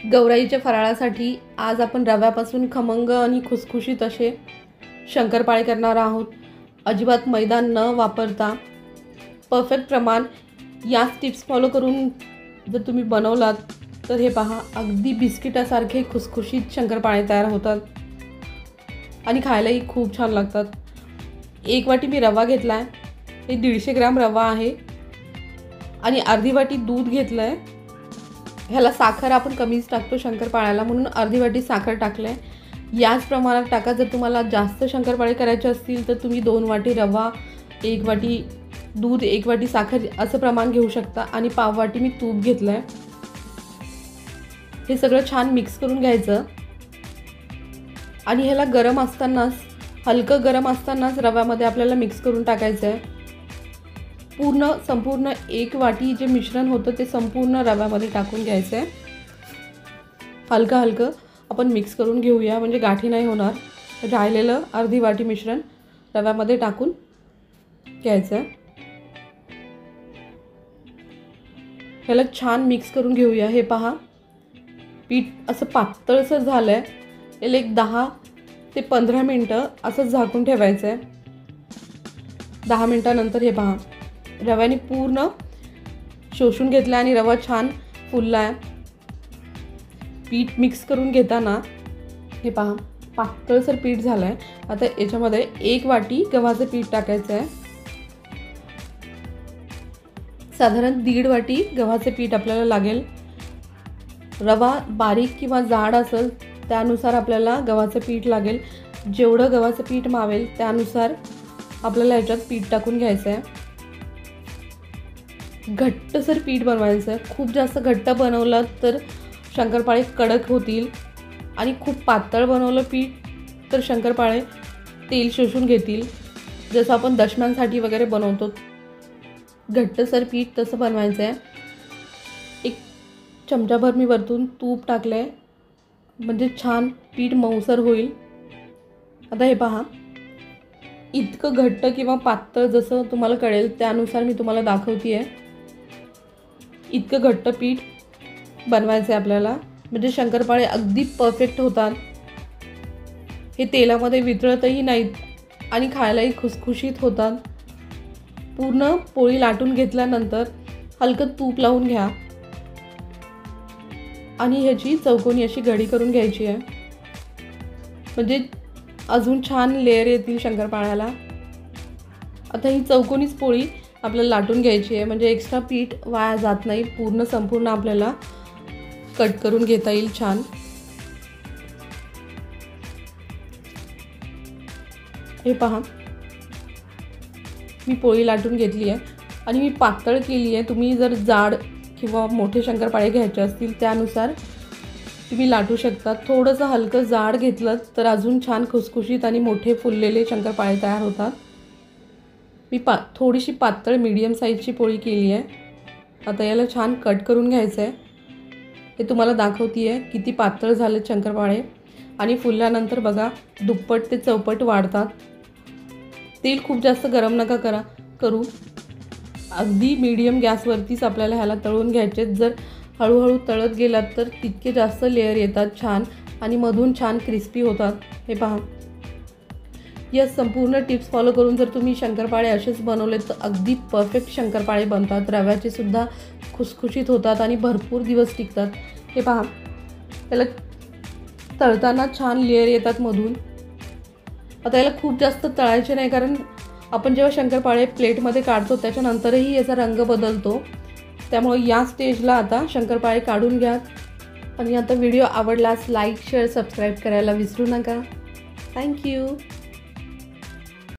गौराईच्या फराळासाठी आज आपण रव्यापासून खमंग आणि खुसखुशीत असे शंकरपाळे करणार आहोत। अजिबात मैदा न वापरता परफेक्ट प्रमाण याच टिप्स फॉलो करून जर तुम्ही बनवलात तर हे पहा, अगदी बिस्किटासारखे खुसखुशीत शंकरपाळे तयार होतात आणि खायलाही खूप छान लागतात। एक वाटी मी रवा घेतला आहे, हे 150 ग्रॅम रवा आहे आणि अर्धी वाटी दूध घेतलं आहे। ह्याला साखर आपण कमीच टाकतो शंकरपाळ्याला, म्हणून अर्धी वाटी साखर टाकले आहे। याच प्रमाणात टाका। जर तुम्हाला जास्त शंकरपाळे करायचे असतील तर तुम्ही 2 वाटी रवा, 1 वाटी दूध, 1 वाटी साखर असं प्रमाण घेऊ शकता आणि पाव वाटी मी तूप घेतलं आहे। हे सगळं छान मिक्स करून घ्यायचं आणि ह्याला गरम असतानाच, हलकं गरम असतानाच रव्यामध्ये आपल्याला मिक्स करून टाकायचं आहे। संपूर्ण 1 वाटी जे मिश्रण होतं ते संपूर्ण रव्यामध्ये टाकून घ्यायचं आहे। हलकं आपण मिक्स करून घेऊया, म्हणजे गाठी नाही होणार। राहिलेलं अर्धी वाटी मिश्रण रव्यामध्ये टाकून घ्यायचं आहे। ह्याला छान मिक्स करून घेऊया। हे पहा, पीठ असं पातळसर झालं आहे। याला एक 10 ते 15 मिनटं असं झाकून ठेवायचं आहे। 10 मिनटानंतर हे पहा, रव्याने पूर्ण शोषून घेतला आणि रवा छान फुलला आहे। पीठ मिक्स करून घेताना हे पहा, पातळसर पीठ झालं आहे। आता याच्यामध्ये 1 वाटी गव्हाचं पीठ टाकायचं आहे। साधारण 1.5 वाटी गव्हाचं पीठ आपल्याला लागेल। रवा बारीक किंवा जाड असेल त्यानुसार आपल्याला गव्हाचं पीठ लागेल। जेवढं गव्हाचं पीठ मावेल त्यानुसार आपल्याला याच्यात पीठ टाकून घ्यायचं आहे। घट्टसर पीठ बनवायचं आहे। खूप जास्त घट्ट बनवलं तर शंकरपाळे कडक होतील आणि खूप पातळ बनवलं पीठ तर शंकरपाळे तेल शोषून घेतील, जसं आपण दशम्यांसाठी वगैरे बनवतो। घट्टसर पीठ तसं बनवायचं आहे। 1 चमचाभर मी वरतून तूप टाकलं आहे, म्हणजे छान पीठ मऊसर होईल। आता हे पहा, इतकं घट्ट किंवा पातळ जसं तुम्हाला कळेल त्यानुसार मी तुम्हाला दाखवते आहे। इतकं घट्ट पीठ बनवायचं आहे आपल्याला, म्हणजे शंकरपाळे अगदी परफेक्ट होतात। हे तेलामध्ये वितळतही नाहीत आणि खायलाही खुसखुशीत होतात। पूर्ण पोळी लाटून घेतल्यानंतर हलकं तूप लावून घ्या आणि ह्याची चौकोनी अशी घडी करून घ्यायची आहे, म्हणजे अजून छान लेयर येतील शंकरपाळ्याला। आता ही चौकोनीच पोळी आपल्याला लाटून घ्यायची आहे, म्हणजे एक्स्ट्रा पीठ वाया जात नाही। संपूर्ण आपल्याला कट करून घेता येईल छान। हे पहा, मी पोळी लाटून घेतली आहे आणि मी पातळ केली आहे। तुम्ही जर जाड किंवा मोठे शंकरपाळे घ्यायचे असतील त्यानुसार तुम्ही लाटू शकता। थोडंसं हलकं जाड घेतलं तर अजून छान खुसखुशीत आणि मोठे फुललेले शंकरपाळे तयार होतात। मी थोडीशी पातळ मीडियम साईजची पोळी केली आहे। आता याला छान कट करून घ्यायचं आहे। हे तुम्हाला दाखवते आहे किती पातळ झाले शंकरपाळे आणि फुलल्यानंतर बघा दुप्पट ते चौपट वाढतात। तेल खूप जास्त गरम नका करू, अगदी मीडियम गॅसवरतीच आपल्याला ह्याला तळून घ्यायचे। जर हळूहळू तळत गेलात तर तितके जास्त लेयर येतात छान आणि मधून छान क्रिस्पी होतात। हे पहा, या संपूर्ण टिप्स फॉलो करून जर तुम्ही शंकरपाळे असेच बनवले तर अगदी परफेक्ट शंकरपाळे बनतात। रव्याचे सुद्धा खुसखुशीत होतात आणि भरपूर दिवस टिकतात। हे पहा, त्याला तळताना छान लेयर येतात मधून। आता याला खूप जास्त तळायचे नाही, कारण आपण जेव्हा शंकरपाळे प्लेटमध्ये काढतो त्याच्यानंतरही याचा रंग बदलतो। त्यामुळे या स्टेजला आता शंकरपाळे काढून घ्या। आणि आता व्हिडिओ आवडल्यास लाईक, शेअर, सबस्क्राईब करायला विसरू नका। थँक्यू।